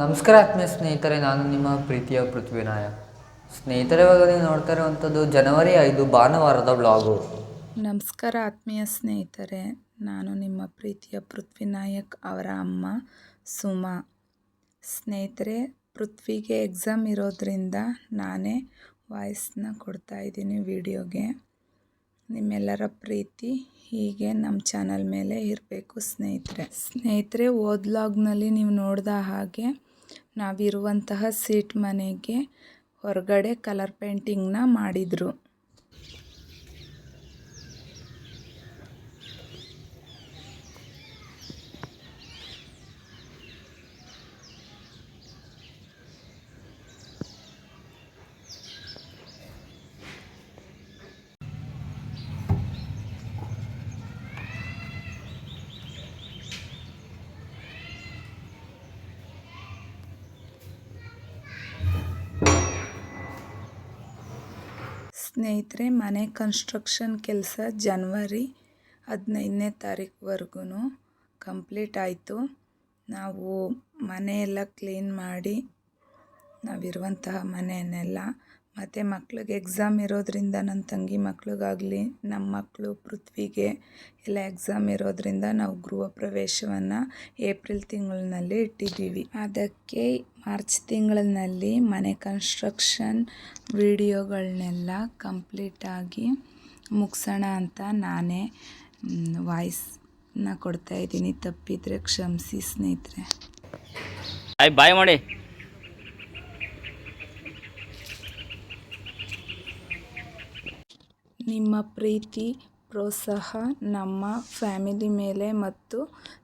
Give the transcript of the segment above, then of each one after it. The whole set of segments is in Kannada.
ನಮಸ್ಕಾರ ಆತ್ಮೀಯ ಸ್ನೇಹಿತರೆ, ನಾನು ನಿಮ್ಮ ಪ್ರೀತಿಯ ಪೃಥ್ವಿನಾಯಕ್. ಸ್ನೇಹಿತರೆ, ಇವಾಗ ನೀವು ನೋಡ್ತಾ ಇರುವಂಥದ್ದು ಜನವರಿ 5 ಭಾನುವಾರದ ಬ್ಲಾಗು. ನಮಸ್ಕಾರ ಆತ್ಮೀಯ ಸ್ನೇಹಿತರೆ, ನಾನು ನಿಮ್ಮ ಪ್ರೀತಿಯ ಪೃಥ್ವಿನಾಯಕ್ ಅವರ ಅಮ್ಮ ಸುಮಾ. ಸ್ನೇಹಿತರೆ, ಪೃಥ್ವಿಗೆ ಎಕ್ಸಾಮ್ ಇರೋದ್ರಿಂದ ನಾನೇ ವಾಯ್ಸ್ನ ಕೊಡ್ತಾಯಿದ್ದೀನಿ ವಿಡಿಯೋಗೆ. ನಿಮ್ಮೆಲ್ಲರ ಪ್ರೀತಿ ಹೀಗೆ ನಮ್ಮ ಚಾನಲ್ ಮೇಲೆ ಇರಬೇಕು ಸ್ನೇಹಿತರೆ. ಓದ್ಲಾಗ್ನಲ್ಲಿ ನೀವು ನೋಡಿದ ಹಾಗೆ ನಾವಿರುವಂತಹ ಸೀಟ್ ಮನೆಗೆ ಹೊರಗಡೆ ಕಲರ್ ಪೇಂಟಿಂಗ್ನ ಮಾಡಿದರು. ಸ್ನೇಹಿತರೆ, ಮನೆ ಕನ್ಸ್ಟ್ರಕ್ಷನ್ ಕೆಲಸ ಜನವರಿ 15ನೇ ತಾರೀಕುವರೆಗೂ ಕಂಪ್ಲೀಟ್ ಆಯಿತು. ನಾವು ಮನೆಯೆಲ್ಲ ಕ್ಲೀನ್ ಮಾಡಿ ನಾವಿರುವಂತಹ ಮನೆಯನ್ನೆಲ್ಲ, ಮತ್ತು ಮಕ್ಳಿಗೆ ಎಕ್ಸಾಮ್ ಇರೋದ್ರಿಂದ ನನ್ನ ತಂಗಿ ಮಕ್ಳಿಗಾಗಲಿ ನಮ್ಮ ಮಕ್ಕಳು ಪೃಥ್ವಿಗೆ ಎಲ್ಲ ಎಕ್ಸಾಮ್ ಇರೋದ್ರಿಂದ ನಾವು ಗೃಹ ಪ್ರವೇಶವನ್ನು ಏಪ್ರಿಲ್ ತಿಂಗಳಿನಲ್ಲಿ ಇಟ್ಟಿದ್ದೀವಿ. ಅದಕ್ಕೆ ಮಾರ್ಚ್ ತಿಂಗಳಿನಲ್ಲಿ ಮನೆ ಕನ್ಸ್ಟ್ರಕ್ಷನ್ ವಿಡಿಯೋಗಳನ್ನೆಲ್ಲ ಕಂಪ್ಲೀಟಾಗಿ ಮುಗಿಸೋಣ ಅಂತ ನಾನೇ ವಾಯ್ಸ್ನ ಕೊಡ್ತಾಯಿದ್ದೀನಿ. ತಪ್ಪಿದರೆ ಕ್ಷಮಿಸಿ ಸ್ನೇಹಿತರೆ. ಬಾಯ್ ಮಾಡಿ. ನಿಮ್ಮ ಪ್ರೀತಿ ಪ್ರೋತ್ಸಾಹ ನಮ್ಮ ಫ್ಯಾಮಿಲಿ ಮೇಲೆ ಮತ್ತು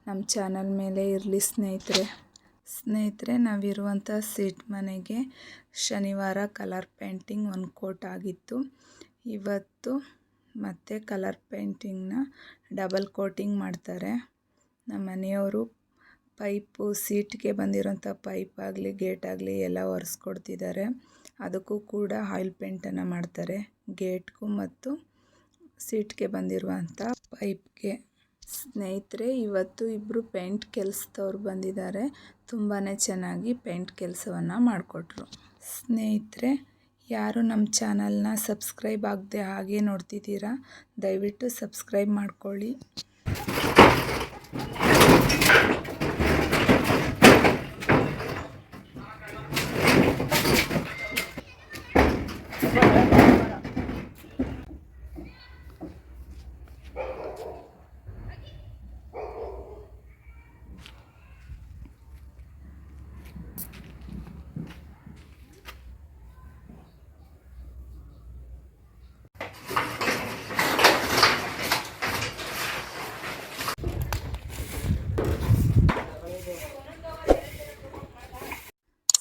ನಮ್ಮ ಚಾನಲ್ ಮೇಲೆ ಇರಲಿ ಸ್ನೇಹಿತರೆ. ನಾವಿರುವಂಥ ಸೀಟ್ ಮನೆಗೆ ಶನಿವಾರ ಕಲರ್ ಪೇಂಟಿಂಗ್ 1 ಕೋಟ್ ಆಗಿತ್ತು. ಇವತ್ತು ಮತ್ತೆ ಕಲರ್ ಪೇಂಟಿಂಗ್ನ ಡಬಲ್ ಕೋಟಿಂಗ್ ಮಾಡ್ತಾರೆ. ನಮ್ಮ ಮನೆಯವರು ಪೈಪು, ಸೀಟ್ಗೆ ಬಂದಿರೋಂಥ ಪೈಪ್ ಆಗಲಿ ಗೇಟ್ ಆಗಲಿ ಎಲ್ಲ ಒರೆಸ್ಕೊಡ್ತಿದ್ದಾರೆ. ಅದಕ್ಕೂ ಕೂಡ ಆಯಿಲ್ ಪೇಂಟನ್ನು ಮಾಡ್ತಾರೆ, ಗೇಟ್ಗೂ ಮತ್ತು ಸೀಟ್ಗೆ ಬಂದಿರುವಂಥ ಪೈಪ್ಗೆ. ಸ್ನೇಹಿತರೆ, ಇವತ್ತು ಇಬ್ಬರು ಪೇಂಟ್ ಕೆಲಸದವ್ರು ಬಂದಿದ್ದಾರೆ. ತುಂಬಾ ಚೆನ್ನಾಗಿ ಪೇಂಟ್ ಕೆಲಸವನ್ನು ಮಾಡಿಕೊಟ್ರು. ಸ್ನೇಹಿತರೆ, ಯಾರು ನಮ್ಮ ಚಾನಲ್ನ ಸಬ್ಸ್ಕ್ರೈಬ್ ಆಗದೆ ಹಾಗೆ ನೋಡ್ತಿದ್ದೀರಾ, ದಯವಿಟ್ಟು ಸಬ್ಸ್ಕ್ರೈಬ್ ಮಾಡ್ಕೊಳ್ಳಿ.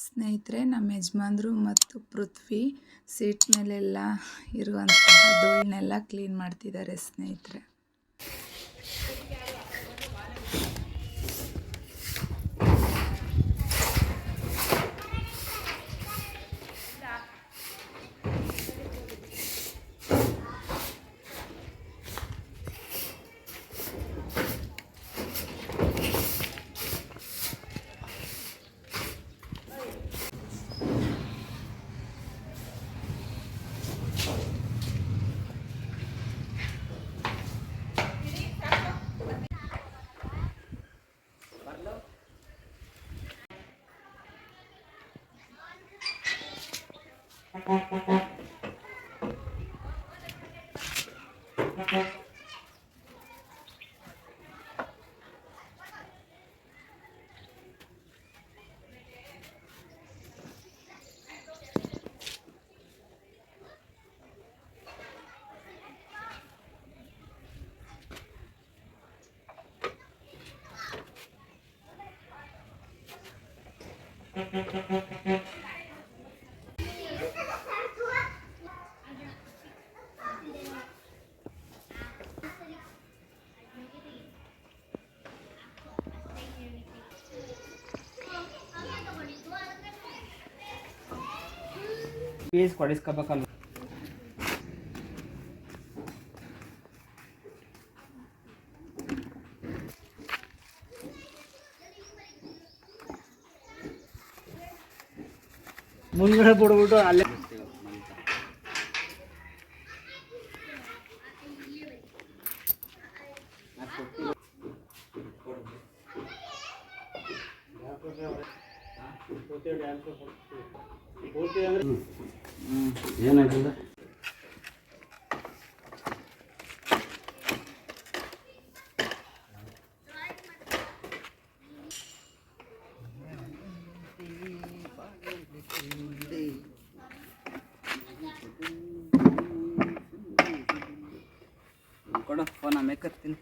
ಸ್ನೇಹಿತರೆ, ನಮ್ಮ ಯಜಮಾನ್ರು ಮತ್ತು ಪೃಥ್ವಿ ಸೀಟ್ ಮೇಲೆಲ್ಲ ಇರುವಂತಹ ಧೂಳನ್ನೆಲ್ಲ ಕ್ಲೀನ್ ಮಾಡ್ತಿದ್ದಾರೆ ಸ್ನೇಹಿತರೆ. ಪೀಸ್ ಕೊಡಿಸ್ಕೋಬೇಕಲ್ಲ. ಮುಂದ್ಗಡೆ ಬಿಡ್ಬಿಟ್ಟು ಅಲ್ಲೇ ಏನಾಯ್ತದ ಕೊಡು ಫೋನ್ ಆಮೇಲೆ ಕರ್ತೀನಿ.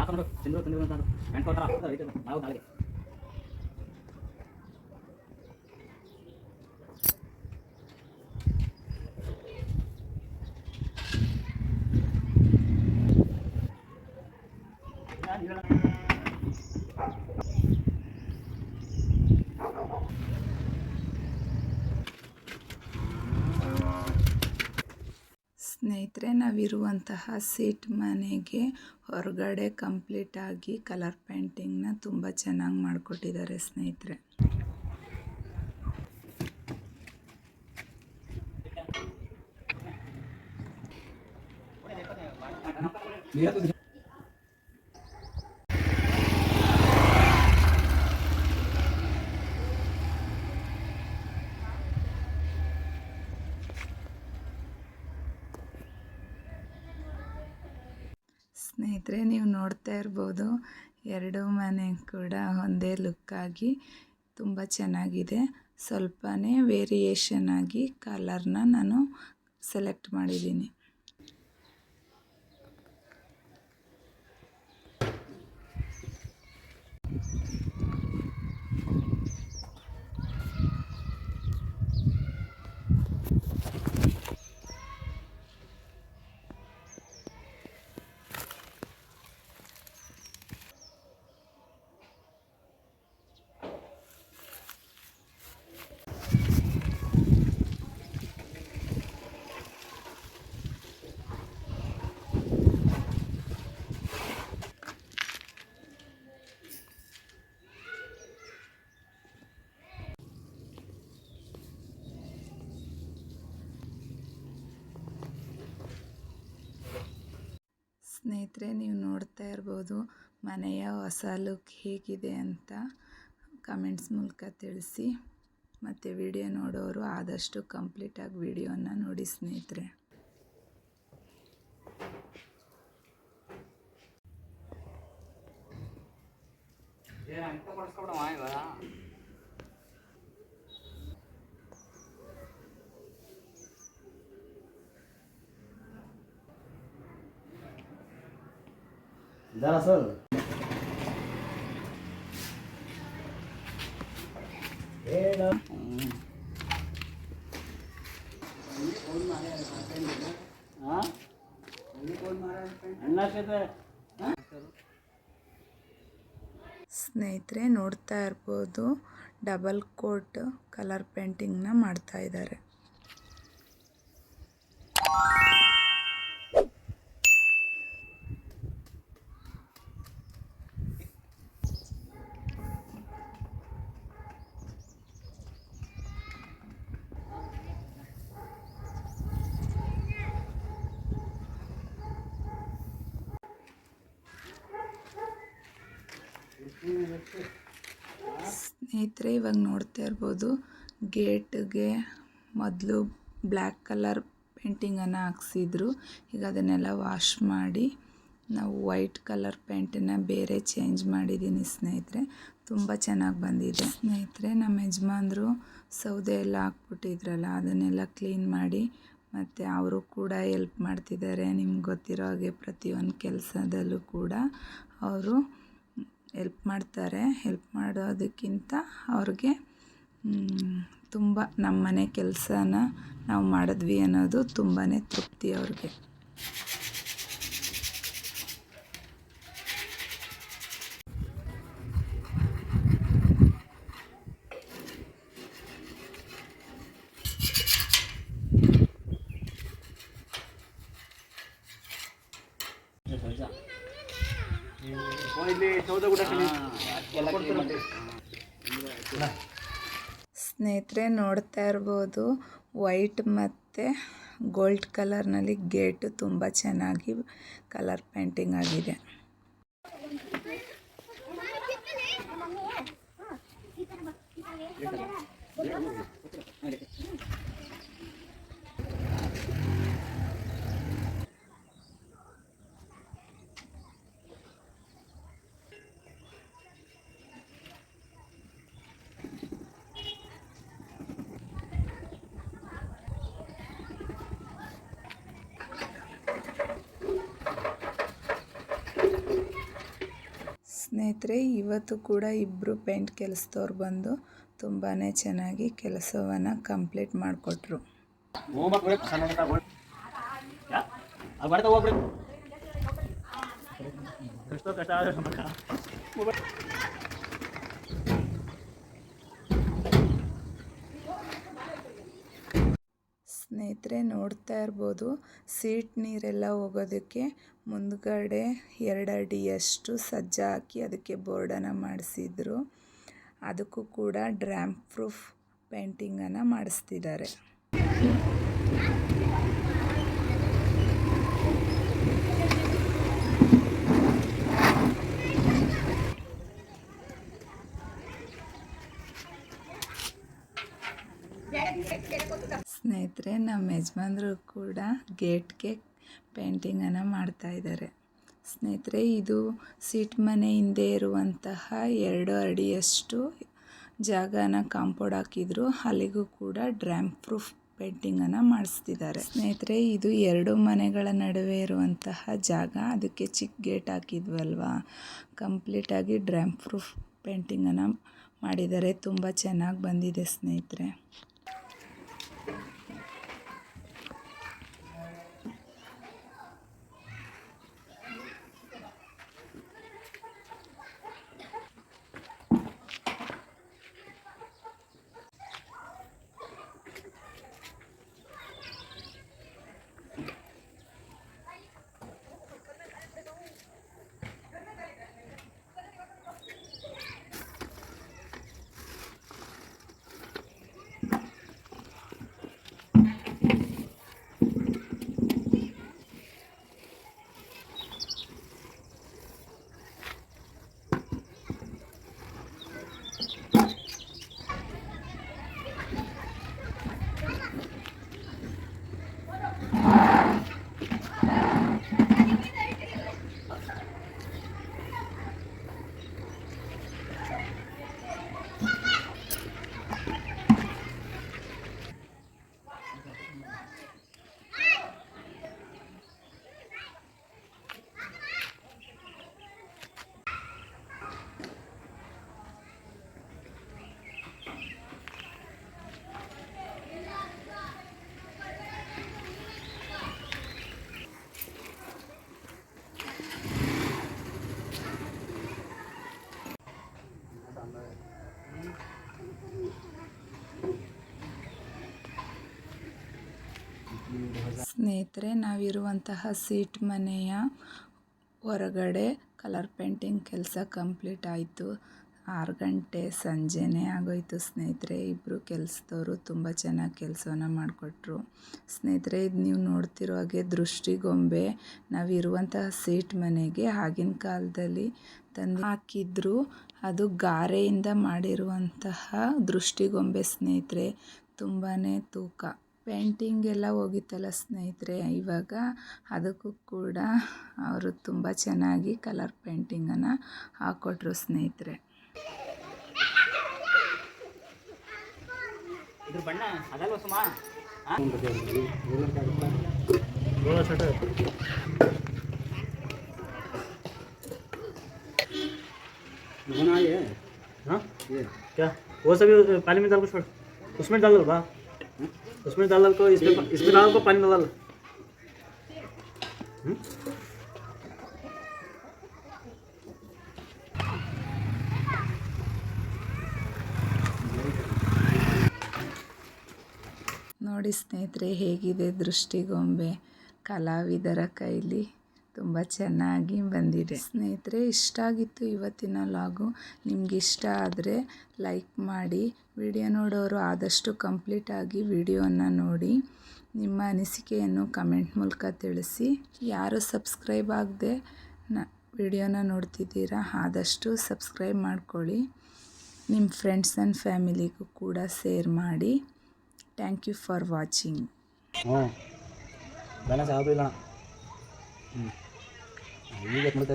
ಹಾಕೊಂಡು ತಿಂಗಳು ತಿಂಗಳು ಅಂತ ಪ್ಯಾಂಟ್ ಕೊಡ್ತಾರೆ ಹಾಕ್ತಾರೆ ನಾವು ನಾಳೆಗೆ ಸ್ನೇಹಿತರೆ, ನಾವಿರುವಂತಹ ಸೀಟ್ ಮನೆಗೆ ಹೊರಗಡೆ ಕಂಪ್ಲೀಟಾಗಿ ಕಲರ್ ಪೇಂಟಿಂಗ್ನ ತುಂಬ ಚೆನ್ನಾಗಿ ಮಾಡಿಕೊಟ್ಟಿದ್ದಾರೆ ಸ್ನೇಹಿತರೆ. ಸ್ನೇಹಿತರೆ, ನೀವು ನೋಡ್ತಾ ಇರ್ಬೋದು, ಎರಡು ಮನೆ ಕೂಡ ಒಂದೇ ಲುಕ್ಕಾಗಿ ತುಂಬ ಚೆನ್ನಾಗಿದೆ. ಸ್ವಲ್ಪನೇ ವೇರಿಯೇಷನ್ ಆಗಿ ಕಲರ್ನ ನಾನು ಸೆಲೆಕ್ಟ್ ಮಾಡಿದ್ದೀನಿ. ಸ್ನೇಹಿತರೆ, ನೀವು ನೋಡ್ತಾ ಇರ್ಬೋದು ಮನೆಯ ಹೊಸ ಲುಕ್ ಹೇಗಿದೆ ಅಂತ ಕಮೆಂಟ್ಸ್ ಮೂಲಕ ತಿಳಿಸಿ. ಮತ್ತು ವಿಡಿಯೋ ನೋಡೋರು ಆದಷ್ಟು ಕಂಪ್ಲೀಟಾಗಿ ವಿಡಿಯೋನ ನೋಡಿ ಸ್ನೇಹಿತರೆ. ಸರ್ ಸ್ನೇಹಿತರೆ, ನೋಡ್ತಾ ಇರ್ಬೋದು ಡಬಲ್ ಕೋಟ್ ಕಲರ್ ಪೇಂಟಿಂಗ್ನ ಮಾಡ್ತಾ ಇದ್ದಾರೆ. ಸ್ನೇಹಿತರೆ, ಇವಾಗ ನೋಡ್ತಾ ಇರ್ಬೋದು ಗೇಟ್ಗೆ ಮೊದಲು ಬ್ಲ್ಯಾಕ್ ಕಲರ್ ಪೇಂಟಿಂಗನ್ನು ಹಾಕ್ಸಿದ್ರು. ಈಗ ಅದನ್ನೆಲ್ಲ ವಾಶ್ ಮಾಡಿ ನಾವು ವೈಟ್ ಕಲರ್ ಪೇಂಟನ್ನು ಬೇರೆ ಚೇಂಜ್ ಮಾಡಿದ್ದೀನಿ ಸ್ನೇಹಿತರೆ. ತುಂಬ ಚೆನ್ನಾಗಿ ಬಂದಿದೆ ಸ್ನೇಹಿತರೆ. ನಮ್ಮ ಯಜಮಾನ್ರು ಸೌದೆ ಎಲ್ಲ ಹಾಕ್ಬಿಟ್ಟಿದ್ರಲ್ಲ, ಅದನ್ನೆಲ್ಲ ಕ್ಲೀನ್ ಮಾಡಿ ಮತ್ತು ಅವರು ಕೂಡ ಎಲ್ಪ್ ಮಾಡ್ತಿದ್ದಾರೆ. ನಿಮ್ಗೆ ಗೊತ್ತಿರೋ ಹಾಗೆ ಪ್ರತಿಯೊಂದು ಕೆಲಸದಲ್ಲೂ ಕೂಡ ಅವರು ಹೆಲ್ಪ್ ಮಾಡ್ತಾರೆ. ಹೆಲ್ಪ್ ಮಾಡೋದಕ್ಕಿಂತ ಅವ್ರಿಗೆ ತುಂಬ ನಮ್ಮ ಮನೆ ಕೆಲಸನ ನಾವು ಮಾಡಿದ್ವಿ ಅನ್ನೋದು ತುಂಬಾ ತೃಪ್ತಿ ಅವ್ರಿಗೆ. ಸ್ನೇಹಿತರೆ ನೋಡ್ತಾ ಇರ್ಬೋದು, ವೈಟ್ ಮತ್ತು ಗೋಲ್ಡ್ ಕಲರ್ನಲ್ಲಿ ಗೇಟು ತುಂಬ ಚೆನ್ನಾಗಿ ಕಲರ್ ಪೇಂಟಿಂಗ್ ಆಗಿದೆ. ಸ್ನೇಹಿತರೆ, ಇವತ್ತು ಕೂಡ ಇಬ್ಬರು ಪೇಂಟ್ ಕೆಲಸದವ್ರು ಬಂದು ತುಂಬಾ ಚೆನ್ನಾಗಿ ಕೆಲಸವನ್ನು ಕಂಪ್ಲೀಟ್ ಮಾಡಿಕೊಟ್ರು. ಸ್ನೇಹಿತರೆ ನೋಡ್ತಾ ಇರ್ಬೋದು, ಸೀಟ್ ನೀರೆಲ್ಲ ಹೋಗೋದಕ್ಕೆ ಮುಂದ್ಗಡೆ 2 ಅಡಿಯಷ್ಟು ಸಜ್ಜ ಹಾಕಿ ಅದಕ್ಕೆ ಬೋರ್ಡನ್ನು ಮಾಡಿಸಿದ್ರು. ಅದಕ್ಕೂ ಕೂಡ ಡ್ರ್ಯಾಮ್ ಪ್ರೂಫ್ ಪೇಂಟಿಂಗನ್ನು ಮಾಡಿಸ್ತಿದ್ದಾರೆ. ಸ್ನೇಹಿತರೆ, ನಮ್ಮ ಯಜಮಾನ್ರು ಕೂಡ ಗೇಟ್ಗೆ ಪೇಂಟಿಂಗನ್ನು ಮಾಡ್ತಾಯಿದ್ದಾರೆ. ಸ್ನೇಹಿತರೆ, ಇದು ಸೀಟ್ ಮನೆ ಹಿಂದೆ ಇರುವಂತಹ 2 ಅಡಿಯಷ್ಟು ಜಾಗನ ಕಾಂಪೌಂಡ್ ಹಾಕಿದ್ರು. ಅಲ್ಲಿಗೂ ಕೂಡ ಡ್ರ್ಯಾಮ್ ಪ್ರೂಫ್ ಪೇಂಟಿಂಗನ್ನು ಮಾಡಿಸ್ತಿದ್ದಾರೆ. ಸ್ನೇಹಿತರೆ, ಇದು 2 ಮನೆಗಳ ನಡುವೆ ಇರುವಂತಹ ಜಾಗ, ಅದಕ್ಕೆ ಚಿಕ್ಕ ಗೇಟ್ ಹಾಕಿದ್ವಲ್ವಾ, ಕಂಪ್ಲೀಟಾಗಿ ಡ್ರ್ಯಾಮ್ ಪ್ರೂಫ್ ಪೇಂಟಿಂಗನ್ನು ಮಾಡಿದ್ದಾರೆ. ತುಂಬ ಚೆನ್ನಾಗಿ ಬಂದಿದೆ ಸ್ನೇಹಿತರೆ. ಸ್ನೇಹಿತರೆ, ನಾವಿರುವಂತಹ ಸೀಟ್ ಮನೆಯ ಹೊರಗಡೆ ಕಲರ್ ಪೇಂಟಿಂಗ್ ಕೆಲಸ ಕಂಪ್ಲೀಟ್ ಆಯಿತು. 6 ಗಂಟೆ ಸಂಜೆನೇ ಆಗೋಯಿತು ಸ್ನೇಹಿತರೆ. ಇಬ್ಬರು ಕೆಲಸದವರು ತುಂಬ ಚೆನ್ನಾಗಿ ಕೆಲಸವನ್ನು ಮಾಡಿಕೊಟ್ರು. ಸ್ನೇಹಿತರೆ, ಇದು ನೀವು ನೋಡ್ತಿರೋ ಹಾಗೆ ದೃಷ್ಟಿಗೊಂಬೆ ನಾವಿರುವಂತಹ ಸೀಟ್ ಮನೆಗೆ ಆಗಿನ ಕಾಲದಲ್ಲಿ ತಂದು ಹಾಕಿದ್ರು. ಅದು ಗಾರೆಯಿಂದ ಮಾಡಿರುವಂತಹ ದೃಷ್ಟಿಗೊಂಬೆ ಸ್ನೇಹಿತರೆ. ತುಂಬಾ ತೂಕ ಪೇಂಟಿಂಗ್ ಎಲ್ಲ ಹೋಗಿತ್ತಲ್ಲ ಸ್ನೇಹಿತರೆ, ಇವಾಗ ಅದಕ್ಕೂ ಕೂಡ ಅವರು ತುಂಬ ಚೆನ್ನಾಗಿ ಕಲರ್ ಪೇಂಟಿಂಗನ್ನು ಹಾಕ್ಕೊಟ್ರು ಸ್ನೇಹಿತರೆ. ಇದ್ರ ಬಣ್ಣ ಅದಲ್ವ ಸುಮಾ ये हाँ ये क्या वो सभी पानी में डाल को छोड़, उसमें डाल दो बा, उसमें डाल को इसमें डाल को पानी में डाल। ನೋಡಿ ಸ್ನೇಹಿತರೆ ಹೇಗಿದೆ ದೃಷ್ಟಿಗೊಂಬೆ ಕಲಾವಿದರ ಕೈಲಿ, ತುಂಬ ಚೆನ್ನಾಗಿ ಬಂದಿದೆ ಸ್ನೇಹಿತರೆ. ಇಷ್ಟ ಆಗಿತ್ತು ಇವತ್ತಿನ ಲಾಗು. ನಿಮ್ಗೆ ಇಷ್ಟ ಆದರೆ ಲೈಕ್ ಮಾಡಿ, ವಿಡಿಯೋ ನೋಡೋರು ಆದಷ್ಟು ಕಂಪ್ಲೀಟಾಗಿ ವಿಡಿಯೋನ ನೋಡಿ ನಿಮ್ಮ ಅನಿಸಿಕೆಯನ್ನು ಕಮೆಂಟ್ ಮೂಲಕ ತಿಳಿಸಿ. ಯಾರು ಸಬ್ಸ್ಕ್ರೈಬ್ ಆಗದೆ ವಿಡಿಯೋನ ನೋಡ್ತಿದ್ದೀರಾ ಆದಷ್ಟು ಸಬ್ಸ್ಕ್ರೈಬ್ ಮಾಡ್ಕೊಳ್ಳಿ. ನಿಮ್ಮ ಫ್ರೆಂಡ್ಸ್ ಆ್ಯಂಡ್ ಫ್ಯಾಮಿಲಿಗೂ ಕೂಡ ಶೇರ್ ಮಾಡಿ. Thank you for watching. ಬಣ್ಣ ಸಾವುದು ಇಲ್ಲ ಈಗ ಮಾಡ್ತಾ